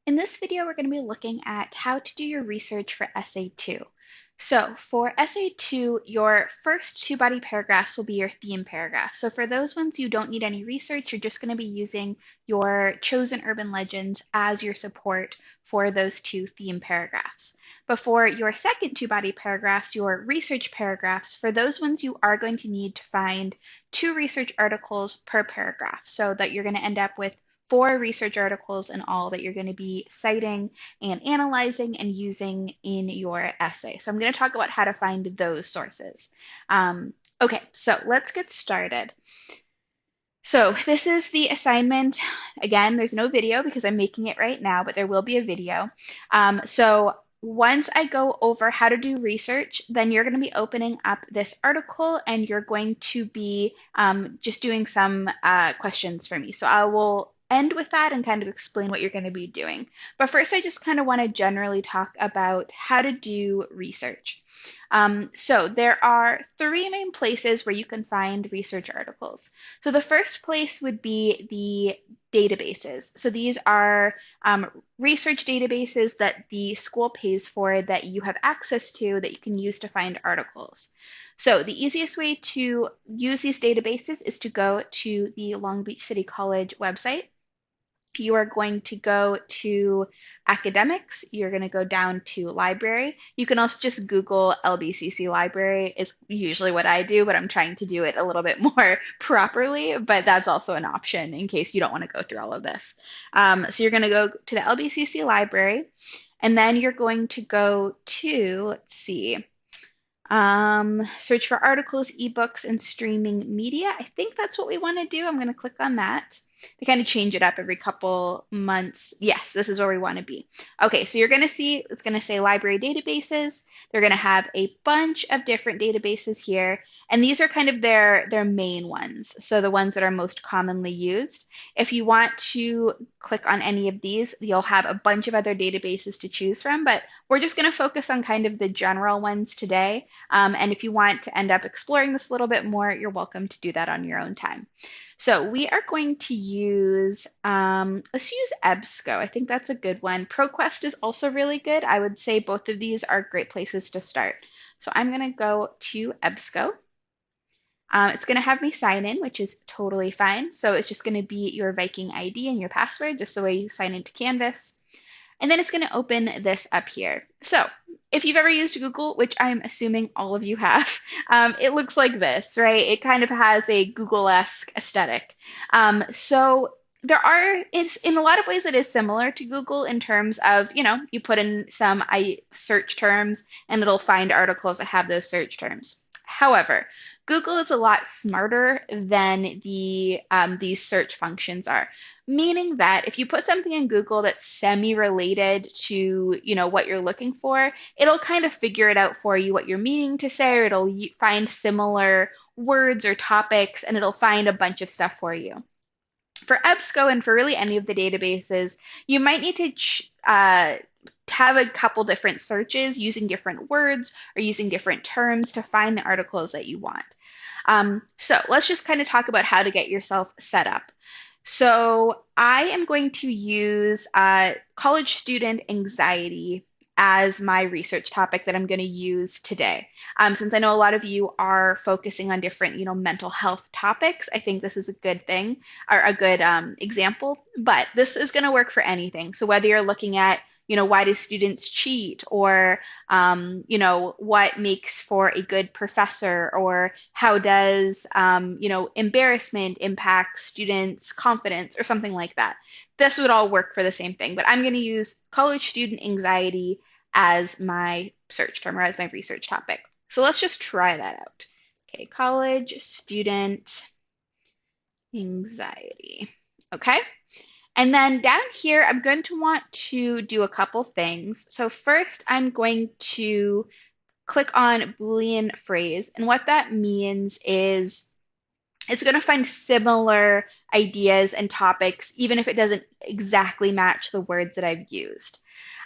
In this video, we're going to be looking at how to do your research for Essay 2. So for Essay 2, your first two body paragraphs will be your theme paragraph. So for those ones you don't need any research, you're just going to be using your chosen urban legends as your support for those two theme paragraphs. But for your second two body paragraphs, your research paragraphs, for those ones you are going to need to find two research articles per paragraph so that you're going to end up with four research articles in all that you're going to be citing and analyzing and using in your essay. So I'm going to talk about how to find those sources. Okay, so let's get started. So this is the assignment. Again, there's no video because I'm making it right now, but there will be a video. So once I go over how to do research, then you're going to be opening up this article and you're going to be just doing some questions for me. So I will end with that and kind of explain what you're going to be doing. But first, I just kind of want to generally talk about how to do research. So there are three main places where you can find research articles. So the first place would be the databases. So these are research databases that the school pays for that you have access to that you can use to find articles. So the easiest way to use these databases is to go to the Long Beach City College website. You are going to go to academics. You're going to go down to library. You can also just Google LBCC library is usually what I do, but I'm trying to do it a little bit more properly, but that's also an option in case you don't want to go through all of this. So you're going to go to the LBCC library, and then you're going to go to, let's see, search for articles, ebooks, and streaming media. I think that's what we want to do. I'm going to click on that. They kind of change it up every couple months. Yes, this is where we want to be. Okay, so you're going to see, it's going to say library databases. They're going to have a bunch of different databases here, and these are kind of their main ones, so the ones that are most commonly used. If you want to click on any of these, you'll have a bunch of other databases to choose from, but we're just going to focus on kind of the general ones today. And if you want to end up exploring this a little bit more, you're welcome to do that on your own time. So we are going to use, let's use EBSCO. I think that's a good one. ProQuest is also really good. I would say both of these are great places to start. So I'm going to go to EBSCO. It's going to have me sign in, which is totally fine. So it's just going to be your Viking ID and your password, just the way you sign into Canvas. And then it's going to open this up here. So if you've ever used Google, which I'm assuming all of you have, it looks like this, right? It kind of has a Google-esque aesthetic. So there are, it's in a lot of ways it is similar to Google in terms of, you put in some search terms and it'll find articles that have those search terms. However, Google is a lot smarter than these search functions are. Meaning that if you put something in Google that's semi-related to, what you're looking for, it'll kind of figure it out for you what you're meaning to say, or it'll find similar words or topics, and it'll find a bunch of stuff for you. For EBSCO and for really any of the databases, you might need to have a couple different searches using different words or using different terms to find the articles that you want. So let's just kind of talk about how to get yourself set up. So I am going to use college student anxiety as my research topic that I'm going to use today. Since I know a lot of you are focusing on different, mental health topics, I think this is a good thing or a good example, but this is going to work for anything. So whether you're looking at why do students cheat? Or, what makes for a good professor? Or how does, embarrassment impact students' confidence or something like that? This would all work for the same thing, but I'm going to use college student anxiety as my search term or as my research topic. So let's just try that out. Okay, college student anxiety. Okay. And then down here, I'm going to want to do a couple things. So first, I'm going to click on Boolean phrase. And what that means is it's going to find similar ideas and topics, even if it doesn't exactly match the words that I've used.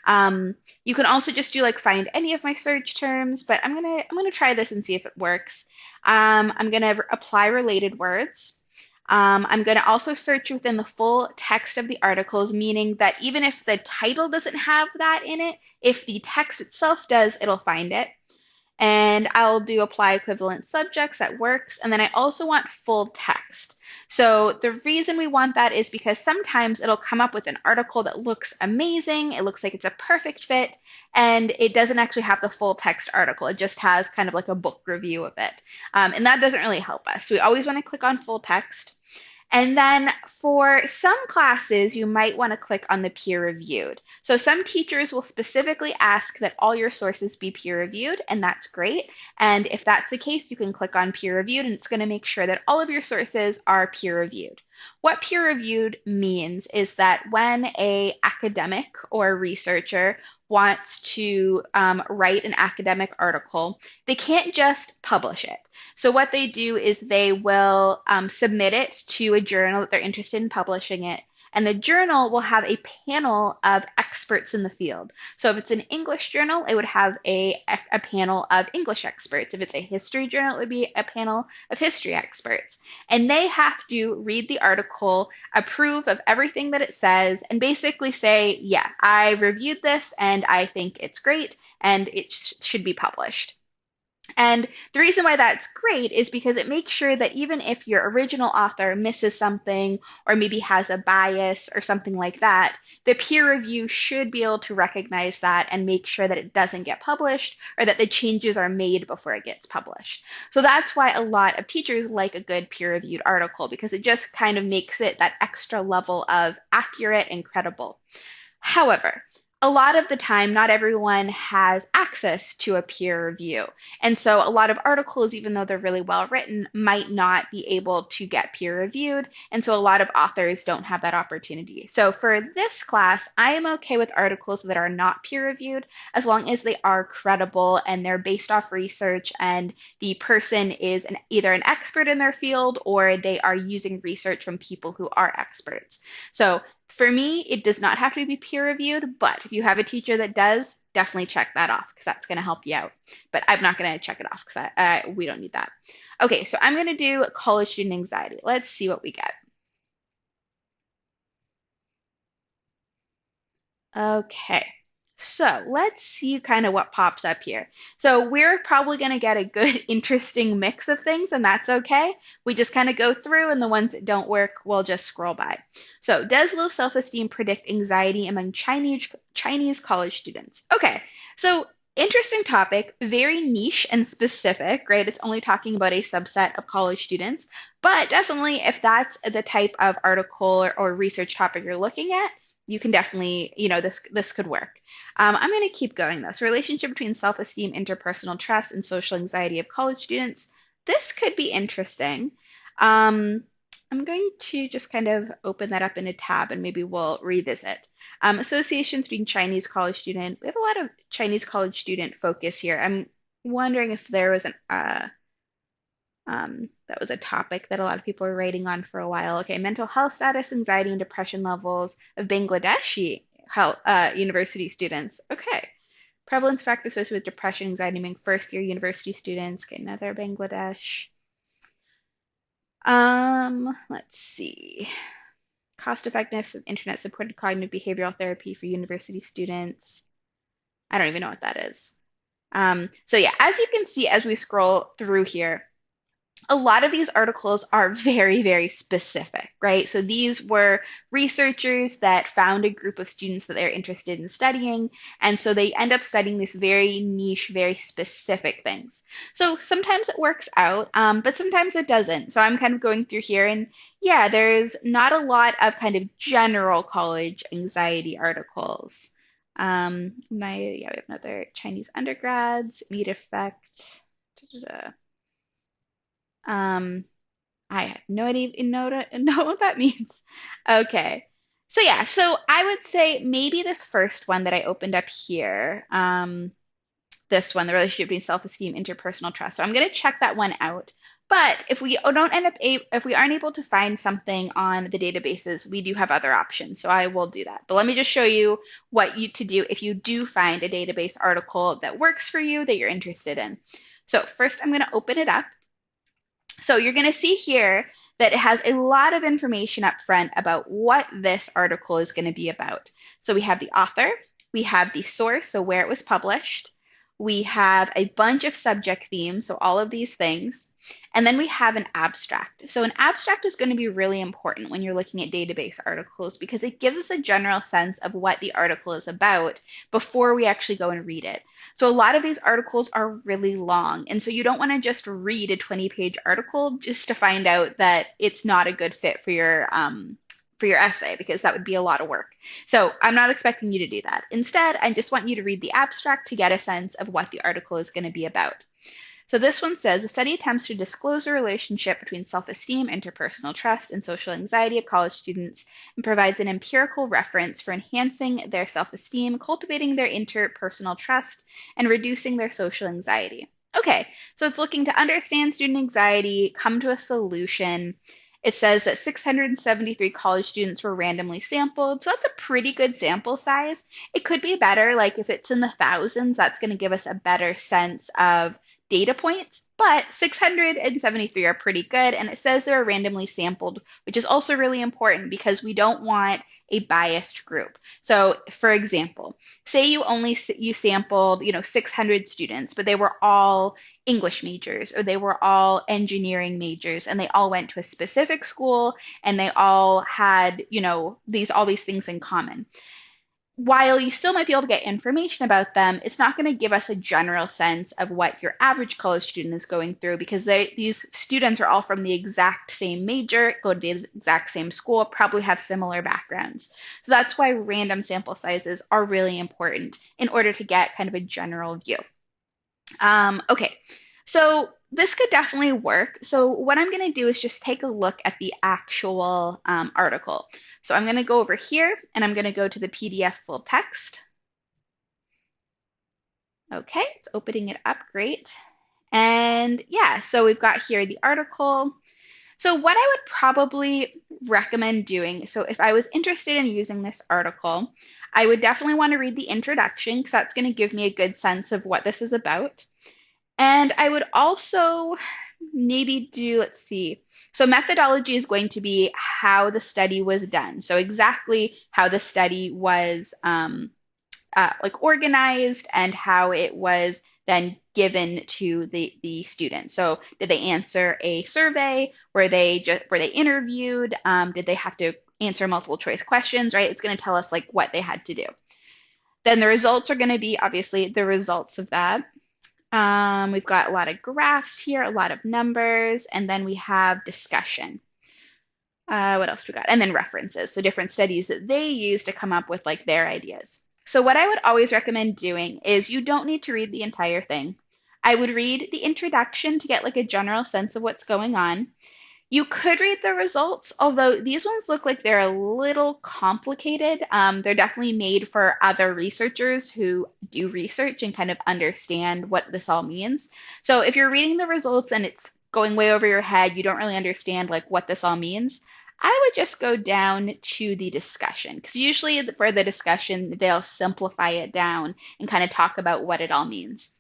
You can also just do like find any of my search terms, but I'm gonna try this and see if it works. I'm gonna apply related words. I'm going to also search within the full text of the articles, meaning that even if the title doesn't have that in it, if the text itself does, it'll find it. And I'll do apply equivalent subjects, that works. And then I also want full text. So the reason we want that is because sometimes it'll come up with an article that looks amazing. It looks like it's a perfect fit, and it doesn't actually have the full text article. It just has kind of like a book review of it. And that doesn't really help us. So we always want to click on full text. And then for some classes, you might want to click on the peer reviewed. So some teachers will specifically ask that all your sources be peer reviewed, and that's great. And if that's the case, you can click on peer reviewed, and it's going to make sure that all of your sources are peer reviewed. What peer reviewed means is that when a academic or researcher wants to write an academic article, they can't just publish it. So what they do is they will submit it to a journal that they're interested in publishing it. And the journal will have a panel of experts in the field. So if it's an English journal, it would have a panel of English experts. If it's a history journal, it would be a panel of history experts. And they have to read the article, approve of everything that it says, and basically say, yeah, I reviewed this and I think it's great and it should be published. And the reason why that's great is because it makes sure that even if your original author misses something or maybe has a bias or something like that, the peer review should be able to recognize that and make sure that it doesn't get published or that the changes are made before it gets published. So that's why a lot of teachers like a good peer-reviewed article, because it just kind of makes it that extra level of accurate and credible. However, a lot of the time, not everyone has access to a peer review. And so a lot of articles, even though they're really well written, might not be able to get peer reviewed. And so a lot of authors don't have that opportunity. So for this class, I am okay with articles that are not peer reviewed as long as they are credible and they're based off research and the person is either an expert in their field or they are using research from people who are experts. So for me, it does not have to be peer reviewed, but if you have a teacher that does, definitely check that off because that's going to help you out. But I'm not going to check it off because we don't need that. Okay, so I'm going to do college student anxiety. Let's see what we get. Okay, so let's see kind of what pops up here. So we're probably going to get a good, interesting mix of things, and that's okay. We just kind of go through, and the ones that don't work, we'll just scroll by. So does low self-esteem predict anxiety among Chinese college students? Okay, so interesting topic, very niche and specific, right? It's only talking about a subset of college students, but definitely if that's the type of article or research topic you're looking at, you can definitely, this could work. I'm going to keep going though. So relationship between self-esteem, interpersonal trust, and social anxiety of college students. This could be interesting. I'm going to just kind of open that up in a tab and maybe we'll revisit. Associations between Chinese college student. We have a lot of Chinese college student focus here. I'm wondering if there was that was a topic that a lot of people were writing on for a while. Okay, mental health status, anxiety, and depression levels of Bangladeshi university students. Okay, prevalence factor associated with depression, anxiety among first-year university students. Okay, another Bangladesh. Let's see. Cost effectiveness of internet-supported cognitive behavioral therapy for university students. I don't even know what that is. So yeah, as you can see as we scroll through here, a lot of these articles are very, very specific, right? So these were researchers that found a group of students that they're interested in studying. And so they end up studying these very niche, very specific things. So sometimes it works out, but sometimes it doesn't. So I'm kind of going through here and yeah, there's not a lot of kind of general college anxiety articles. We have another Chinese undergrads, meat effect. Da, da, da. I have no idea know what that means. Okay. So yeah, so I would say maybe this first one that I opened up here, this one, the relationship between self-esteem, interpersonal trust. So I'm going to check that one out. But if we don't end up if we aren't able to find something on the databases, we do have other options. So I will do that. But let me just show you what you to do if you do find a database article that works for you that you're interested in. So first I'm going to open it up. So you're going to see here that it has a lot of information up front about what this article is going to be about. So we have the author, we have the source, so where it was published, we have a bunch of subject themes, so all of these things, and then we have an abstract. So an abstract is going to be really important when you're looking at database articles because it gives us a general sense of what the article is about before we actually go and read it. So a lot of these articles are really long, and so you don't want to just read a 20-page article just to find out that it's not a good fit for your essay because that would be a lot of work. So I'm not expecting you to do that. Instead, I just want you to read the abstract to get a sense of what the article is going to be about. So this one says, the study attempts to disclose the relationship between self-esteem, interpersonal trust, and social anxiety of college students and provides an empirical reference for enhancing their self-esteem, cultivating their interpersonal trust, and reducing their social anxiety. Okay, so it's looking to understand student anxiety, come to a solution. It says that 673 college students were randomly sampled, so that's a pretty good sample size. It could be better, like if it's in the thousands, that's going to give us a better sense of data points, but 673 are pretty good. And it says they're randomly sampled, which is also really important because we don't want a biased group. So for example, say you sampled, 600 students, but they were all English majors or they were all engineering majors and they all went to a specific school and they all had, all these things in common. While you still might be able to get information about them, it's not going to give us a general sense of what your average college student is going through because these students are all from the exact same major, go to the exact same school, probably have similar backgrounds. So that's why random sample sizes are really important in order to get kind of a general view. Okay, so this could definitely work. So what I'm going to do is just take a look at the actual article. So I'm going to go over here and I'm going to go to the PDF full text. Okay, it's opening it up, great. And yeah, so we've got here the article. So what I would probably recommend doing, so if I was interested in using this article, I would definitely want to read the introduction because that's going to give me a good sense of what this is about. And I would also maybe do, let's see. So methodology is going to be how the study was done. So exactly how the study was organized and how it was then given to the students. So did they answer a survey? Were they interviewed? Did they have to answer multiple choice questions, right? It's going to tell us like what they had to do. Then the results are going to be obviously the results of that. We've got a lot of graphs here, a lot of numbers, and then we have discussion. What else we got? And then references, so different studies that they use to come up with like their ideas. So what I would always recommend doing is you don't need to read the entire thing. I would read the introduction to get like a general sense of what's going on. You could read the results, although these ones look like they're a little complicated. They're definitely made for other researchers who do research and kind of understand what this all means. So if you're reading the results and it's going way over your head, you don't really understand like what this all means, I would just go down to the discussion because usually for the discussion, they'll simplify it down and kind of talk about what it all means.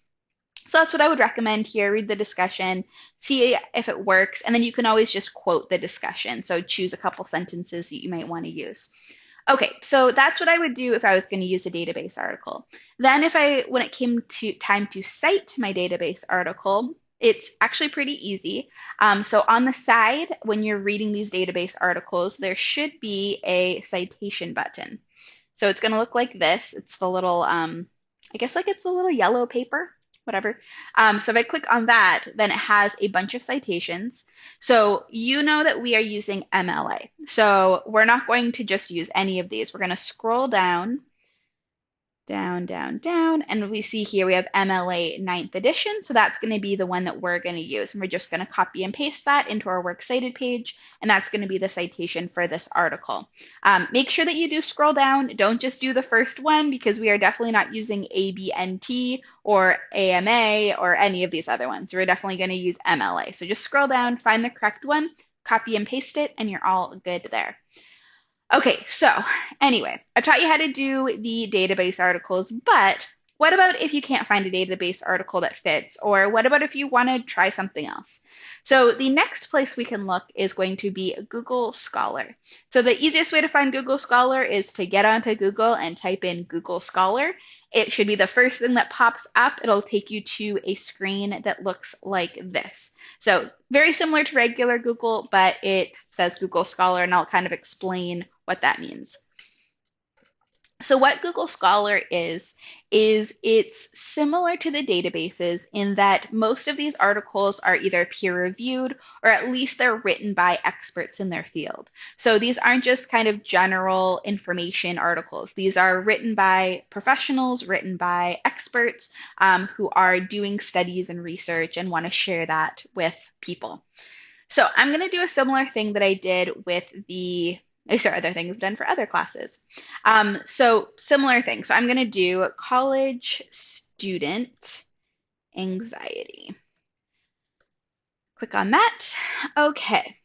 So that's what I would recommend here. Read the discussion, see if it works, and then you can always just quote the discussion. So choose a couple sentences that you might want to use. Okay, so that's what I would do if I was going to use a database article. Then when it came to time to cite my database article, it's actually pretty easy. So on the side, when you're reading these database articles, there should be a citation button. So it's going to look like this. It's the little, I guess like it's a little yellow paper, whatever. So if I click on that, then it has a bunch of citations. So you know that we are using MLA. So we're not going to just use any of these. We're going to scroll down, down, and we see here we have MLA 9th edition. So that's going to be the one that we're going to use. And we're just going to copy and paste that into our Works Cited page. And that's going to be the citation for this article. Make sure that you do scroll down. Don't just do the first one because we are definitely not using ABNT or AMA or any of these other ones. We're definitely going to use MLA. So just scroll down, find the correct one, copy and paste it, and you're all good there. Okay, so anyway, I've taught you how to do the database articles, but What about if you can't find a database article that fits? Or what about if you want to try something else? So the next place we can look is going to be Google Scholar. So the easiest way to find Google Scholar is to get onto Google and type in Google Scholar. It should be the first thing that pops up. It'll take you to a screen that looks like this. So very similar to regular Google, but it says Google Scholar, and I'll kind of explain what that means. So what Google Scholar is it's similar to the databases in that most of these articles are either peer reviewed or at least they're written by experts in their field. So these aren't just kind of general information articles. These are written by professionals, written by experts who are doing studies and research and want to share that with people. So I'm going to do a similar thing that I did with these are other things done for other classes. So similar thing. So I'm going to do college student anxiety. Click on that. Okay.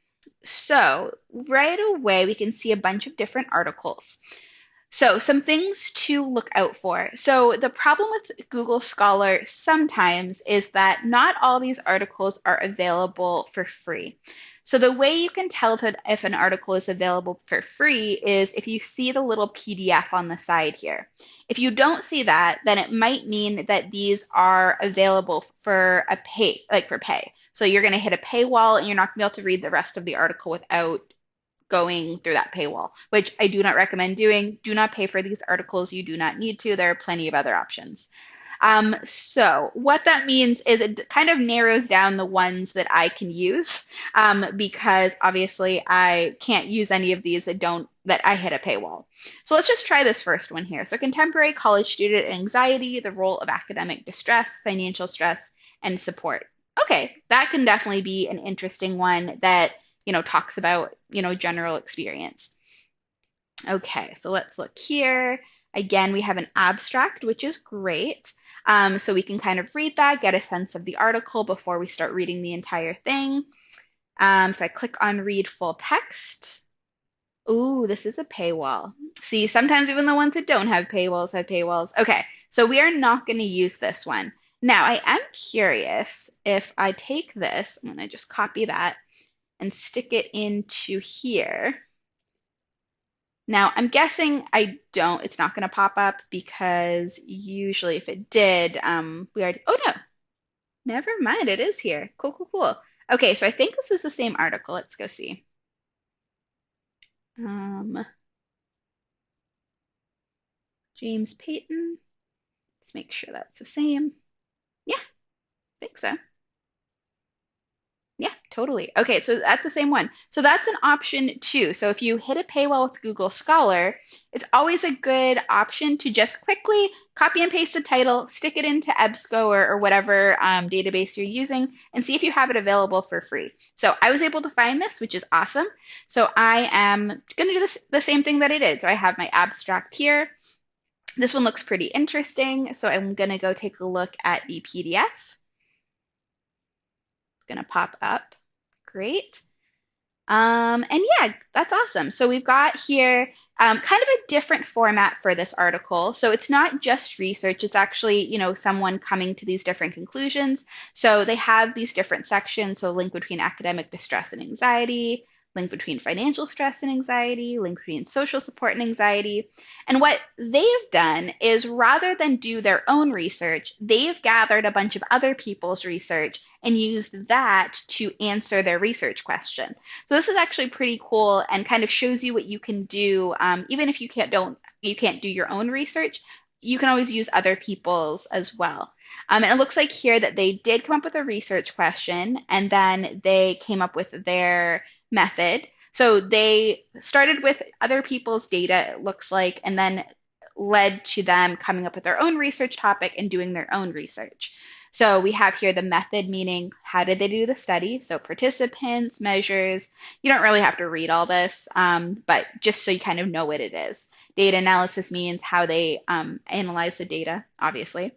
So right away, we can see a bunch of different articles. So some things to look out for. So the problem with Google Scholar sometimes is that not all these articles are available for free. So the way you can tell if an article is available for free is if you see the little PDF on the side here. If you don't see that, then it might mean that these are available for a pay, like for pay. So you're going to hit a paywall and you're not going to be able to read the rest of the article without going through that paywall, which I do not recommend doing. Do not pay for these articles. You do not need to. There are plenty of other options. So what that means is it kind of narrows down the ones that I can use because obviously I can't use any of these that I hit a paywall. So let's just try this first one here. So contemporary college student anxiety, the role of academic distress, financial stress, and support. Okay, that can definitely be an interesting one that talks about, general experience. Okay, so let's look here. Again, we have an abstract, which is great. So we can kind of read that, get a sense of the article before we start reading the entire thing. If I click on read full text, ooh, this is a paywall. See, sometimes even the ones that don't have paywalls have paywalls. Okay, so we are not going to use this one. Now, I am curious if I take this, I'm going to just copy that and stick it into here. Now, I'm guessing it's not going to pop up because usually if it did, oh no, never mind, it is here. Cool, cool, cool. Okay, so I think this is the same article. Let's go see. James Payton. Let's make sure that's the same. Yeah, I think so. Yeah, totally. Okay, so that's the same one. So that's an option too. So if you hit a paywall with Google Scholar, it's always a good option to just quickly copy and paste the title, stick it into EBSCO or whatever database you're using, and see if you have it available for free. So I was able to find this, which is awesome. So I am going to do the same thing that I did. So I have my abstract here. This one looks pretty interesting. So I'm going to go take a look at the PDF. Going to pop up. Great. And yeah, that's awesome. So we've got here kind of a different format for this article. So it's not just research, it's actually, someone coming to these different conclusions. So they have these different sections. So link between academic distress and anxiety, link between financial stress and anxiety, link between social support and anxiety. And what they've done is rather than do their own research, they've gathered a bunch of other people's research and used that to answer their research question. So this is actually pretty cool and kind of shows you what you can do, even if you can't do your own research, you can always use other people's as well. And it looks like here that they did come up with a research question and then they came up with their method. So they started with other people's data, it looks like, and then led to them coming up with their own research topic and doing their own research. So we have here the method, meaning how did they do the study? So participants, measures. You don't really have to read all this, but just so you kind of know what it is. Data analysis means how they analyze the data, obviously.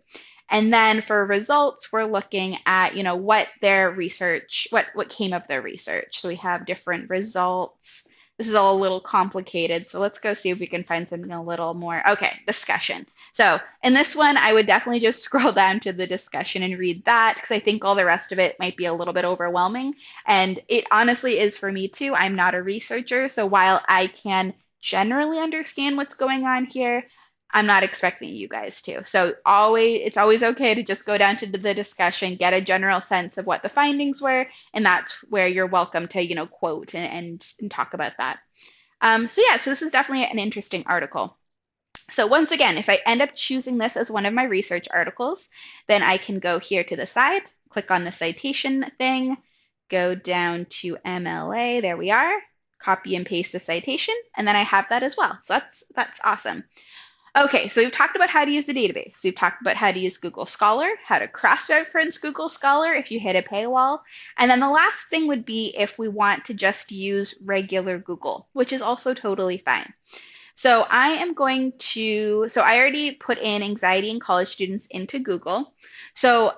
And then for results, we're looking at, what their research, what came of their research. So we have different results. This is all a little complicated, so let's go see if we can find something a little more. Okay, discussion. So in this one, I would definitely just scroll down to the discussion and read that because I think all the rest of it might be a little bit overwhelming. And it honestly is for me too. I'm not a researcher, so while I can generally understand what's going on here, I'm not expecting you guys to. So it's always okay to just go down to the discussion, get a general sense of what the findings were, and that's where you're welcome to, quote and talk about that. So yeah, so this is definitely an interesting article. So once again, if I end up choosing this as one of my research articles, then I can go here to the side, click on the citation thing, go down to MLA, there we are, copy and paste the citation, and then I have that as well. So that's awesome. Okay, so we've talked about how to use the database. We've talked about how to use Google Scholar, how to cross-reference Google Scholar if you hit a paywall. And then the last thing would be if we want to just use regular Google, which is also totally fine. So I already put in anxiety in college students into Google. So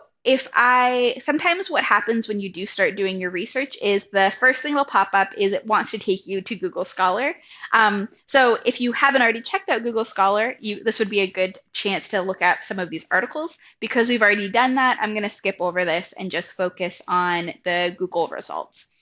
sometimes what happens when you do start doing your research is the first thing that'll pop up is it wants to take you to Google Scholar. So if you haven't already checked out Google Scholar, this would be a good chance to look at some of these articles. Because we've already done that, I'm going to skip over this and just focus on the Google results.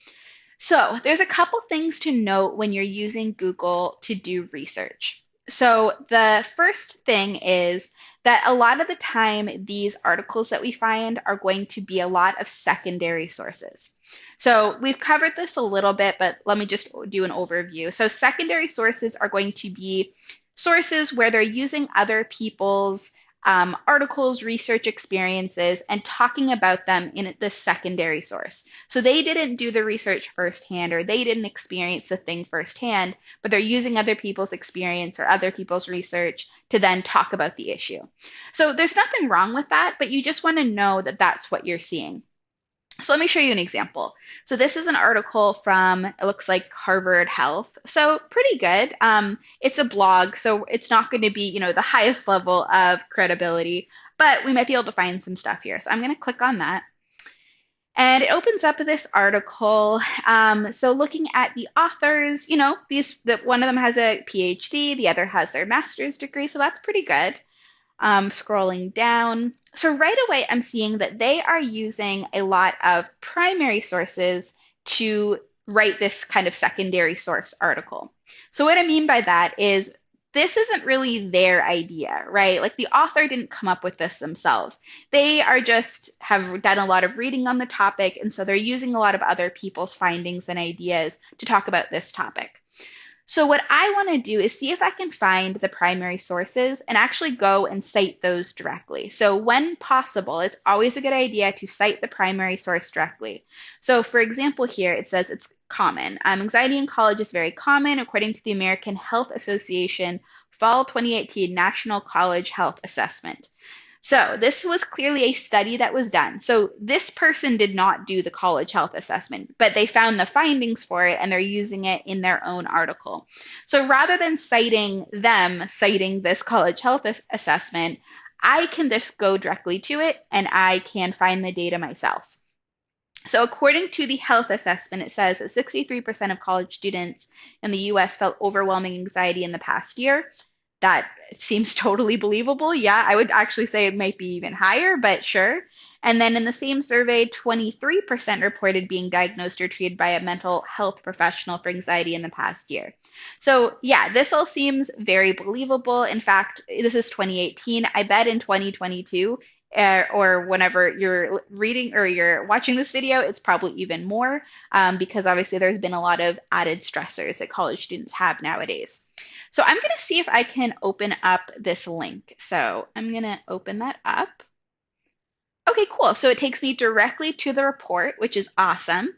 So there's a couple things to note when you're using Google to do research. So the first thing is that a lot of the time, these articles that we find are going to be a lot of secondary sources. So we've covered this a little bit, but let me just do an overview. So secondary sources are going to be sources where they're using other people's articles, research experiences, and talking about them in the secondary source. So they didn't do the research firsthand or they didn't experience the thing firsthand, but they're using other people's experience or other people's research to then talk about the issue. So there's nothing wrong with that, but you just want to know that that's what you're seeing. So let me show you an example. So this is an article from, it looks like Harvard Health. So pretty good. It's a blog, so it's not going to be, the highest level of credibility, but we might be able to find some stuff here. So I'm going to click on that. And it opens up this article. So looking at the authors, one of them has a PhD, the other has their master's degree, so that's pretty good. Scrolling down. So right away, I'm seeing that they are using a lot of primary sources to write this kind of secondary source article. So what I mean by that is this isn't really their idea, right? Like the author didn't come up with this themselves. They are just have done a lot of reading on the topic, and so they're using a lot of other people's findings and ideas to talk about this topic. So what I want to do is see if I can find the primary sources and actually go and cite those directly. So when possible, it's always a good idea to cite the primary source directly. So for example, here it says it's common. Anxiety in college is very common according to the American Health Association Fall 2018 National College Health Assessment. So this was clearly a study that was done. So this person did not do the college health assessment, but they found the findings for it and they're using it in their own article. So rather than citing this college health assessment, I can just go directly to it and I can find the data myself. So according to the health assessment, it says that 63% of college students in the US felt overwhelming anxiety in the past year. That seems totally believable. Yeah, I would actually say it might be even higher, but sure. And then in the same survey, 23% reported being diagnosed or treated by a mental health professional for anxiety in the past year. So yeah, this all seems very believable. In fact, this is 2018. I bet in 2022, or whenever you're reading or you're watching this video, it's probably even more because obviously there's been a lot of added stressors that college students have nowadays. So I'm going to see if I can open up this link. So I'm going to open that up. Okay, cool. So it takes me directly to the report, which is awesome.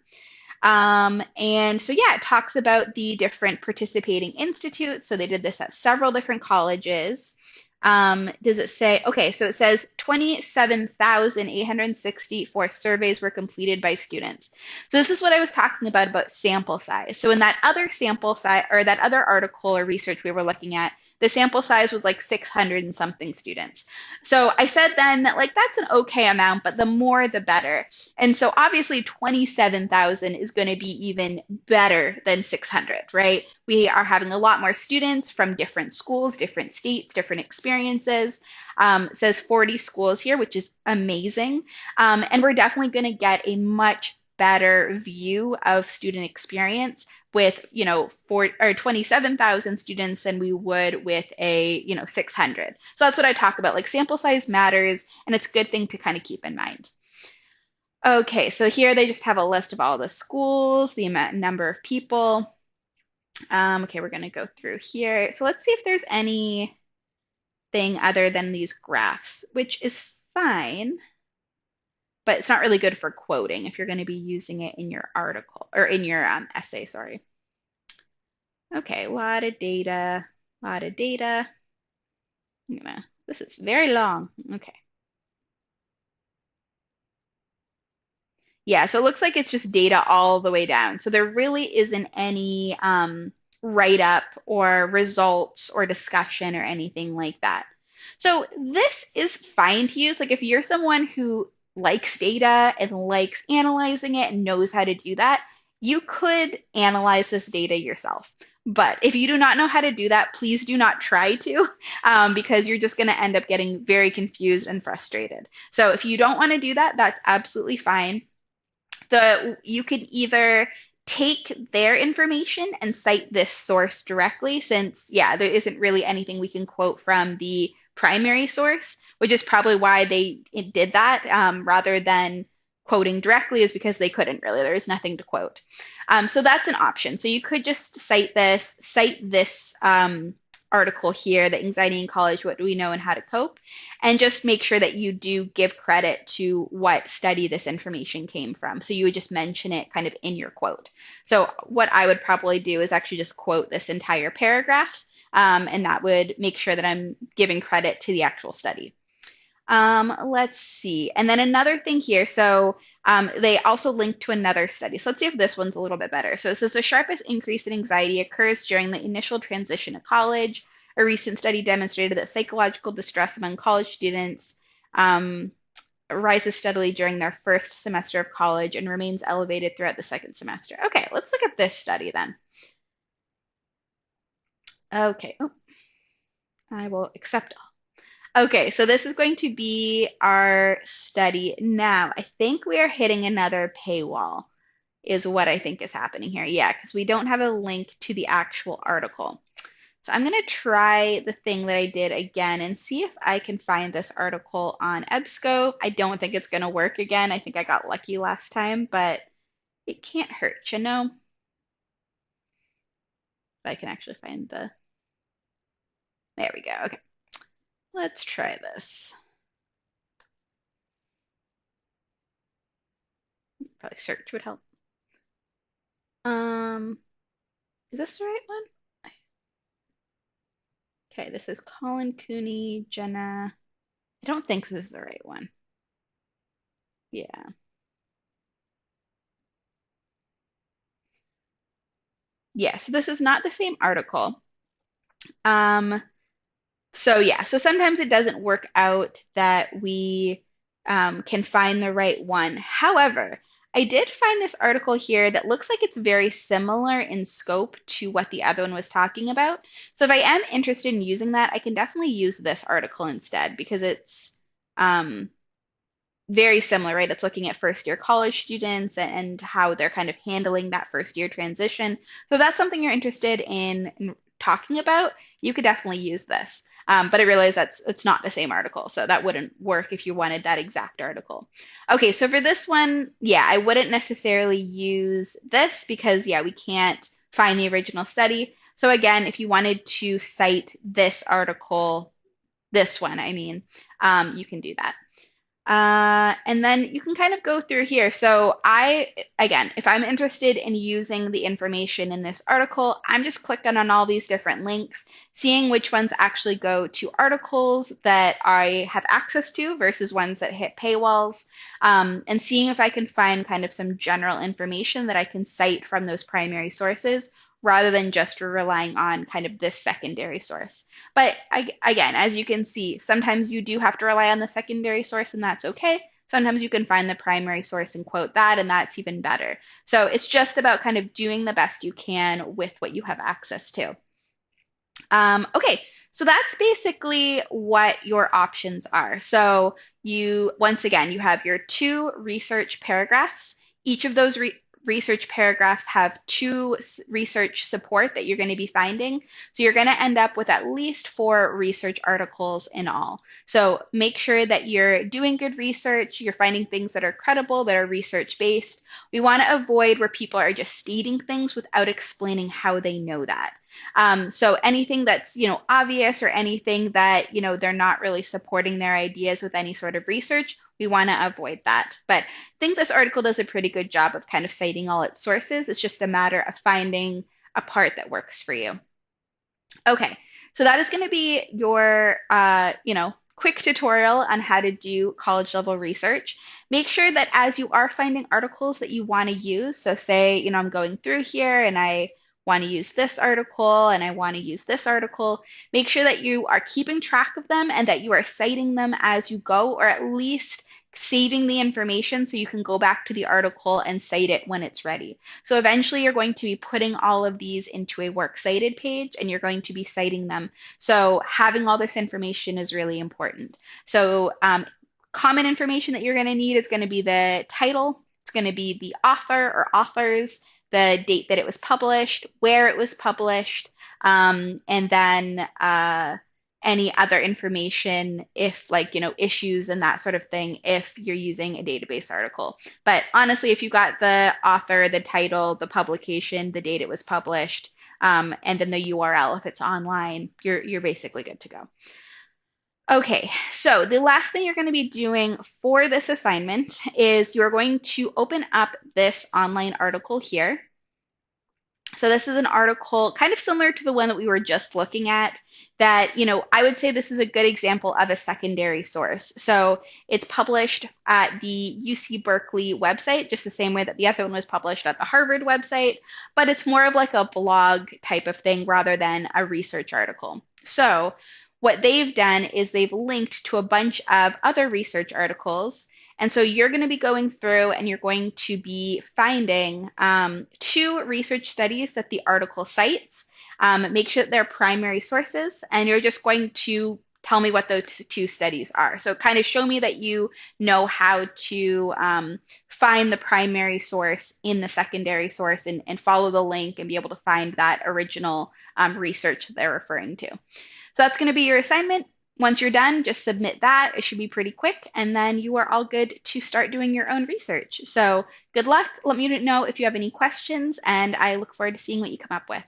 And so, yeah, it talks about the different participating institutes. So they did this at several different colleges. Does it say, okay, so it says 27,864 surveys were completed by students. So this is what I was talking about sample size. So in that other sample size or that other article or research we were looking at, The sample size was like 600 and something students. So I said then that like that's an okay amount, but the more the better. And so obviously 27,000 is going to be even better than 600, right? We are having a lot more students from different schools, different states, different experiences. It says 40 schools here, which is amazing. And we're definitely going to get a much better view of student experience with, 27,000 students than we would with a, 600. So that's what I talk about. Like sample size matters, and it's a good thing to kind of keep in mind. Okay, so here they just have a list of all the schools, the number of people. Okay, we're going to go through here. So let's see if there's anything other than these graphs, which is fine, but it's not really good for quoting if you're going to be using it in your article or in your essay, sorry. Okay, a lot of data, a lot of data. This is very long. Okay. Yeah, so it looks like it's just data all the way down. So there really isn't any write-up or results or discussion or anything like that. So this is fine to use. Like if you're someone who likes data and likes analyzing it and knows how to do that, you could analyze this data yourself. But if you do not know how to do that, please do not try to, because you're just going to end up getting very confused and frustrated. So if you don't want to do that, that's absolutely fine. You can either take their information and cite this source directly, since, yeah, there isn't really anything we can quote from the primary source, which is probably why they did that rather than quoting directly, is because they couldn't really. There is nothing to quote. So that's an option. So you could just cite this article here, the Anxiety in College, What Do We Know and How to Cope, and just make sure that you do give credit to what study this information came from. So you would just mention it kind of in your quote. So what I would probably do is actually just quote this entire paragraph, and that would make sure that I'm giving credit to the actual study. Let's see. And then another thing here. So they also link to another study. So let's see if this one's a little bit better. So it says the sharpest increase in anxiety occurs during the initial transition to college. A recent study demonstrated that psychological distress among college students rises steadily during their first semester of college and remains elevated throughout the second semester. Okay, let's look at this study then. Okay. Oh, I will accept all. Okay, so this is going to be our study. Now, I think we are hitting another paywall, is what I think is happening here. Yeah, because we don't have a link to the actual article. So I'm going to try the thing that I did again and see if I can find this article on EBSCO. I don't think it's going to work again. I think I got lucky last time, but it can't hurt, you know? If I can actually find the... There we go. Okay. Let's try this. Probably search would help. Is this the right one? Okay, this is Colin Cooney, Jenna. I don't think this is the right one. Yeah. Yeah, so this is not the same article. So yeah, so sometimes it doesn't work out that we can find the right one. However, I did find this article here that looks like it's very similar in scope to what the other one was talking about. So if I am interested in using that, I can definitely use this article instead because it's very similar, right? It's looking at first year college students and how they're kind of handling that first year transition. So if that's something you're interested in talking about, you could definitely use this. But I realize it's not the same article, so that wouldn't work if you wanted that exact article. Okay, so for this one, yeah, I wouldn't necessarily use this because, yeah, we can't find the original study. So again, if you wanted to cite this article, this one, I mean, you can do that. And then you can kind of go through here. So again, if I'm interested in using the information in this article, I'm just clicking on all these different links, seeing which ones actually go to articles that I have access to versus ones that hit paywalls, and seeing if I can find kind of some general information that I can cite from those primary sources rather than just relying on kind of this secondary source. But again, as you can see, sometimes you do have to rely on the secondary source, and that's okay. Sometimes you can find the primary source and quote that, and that's even better. So it's just about kind of doing the best you can with what you have access to. Okay, so that's basically what your options are. So once again, you have your two research paragraphs. Each of those research paragraphs have two research support that you're going to be finding. So you're going to end up with at least 4 research articles in all. So make sure that you're doing good research, you're finding things that are credible, that are research based. We want to avoid where people are just stating things without explaining how they know that. So anything that's, obvious or anything that, they're not really supporting their ideas with any sort of research, we want to avoid that. But I think this article does a pretty good job of kind of citing all its sources. It's just a matter of finding a part that works for you. Okay, so that is going to be your, quick tutorial on how to do college level research. Make sure that as you are finding articles that you want to use, so say, I'm going through here and I want to use this article and I want to use this article, make sure that you are keeping track of them and that you are citing them as you go, or at least saving the information so you can go back to the article and cite it when it's ready. So eventually you're going to be putting all of these into a works cited page and you're going to be citing them. So having all this information is really important. So common information that you're going to need is going to be the title, it's going to be the author or authors, the date that it was published, where it was published, and then any other information if like, issues and that sort of thing if you're using a database article. But honestly, if you got the author, the title, the publication, the date it was published, and then the URL if it's online, you're basically good to go. Okay, so the last thing you're going to be doing for this assignment is you're going to open up this online article here. So this is an article kind of similar to the one that we were just looking at that, I would say this is a good example of a secondary source. So it's published at the UC Berkeley website, just the same way that the other one was published at the Harvard website, but it's more of like a blog type of thing rather than a research article. So what they've done is they've linked to a bunch of other research articles. And so you're going to be going through and you're going to be finding 2 research studies that the article cites. Make sure that they're primary sources, and you're just going to tell me what those 2 studies are. So kind of show me that you know how to find the primary source in the secondary source and follow the link and be able to find that original research that they're referring to. So that's going to be your assignment. Once you're done, just submit that. It should be pretty quick, and then you are all good to start doing your own research. So good luck. Let me know if you have any questions, and I look forward to seeing what you come up with.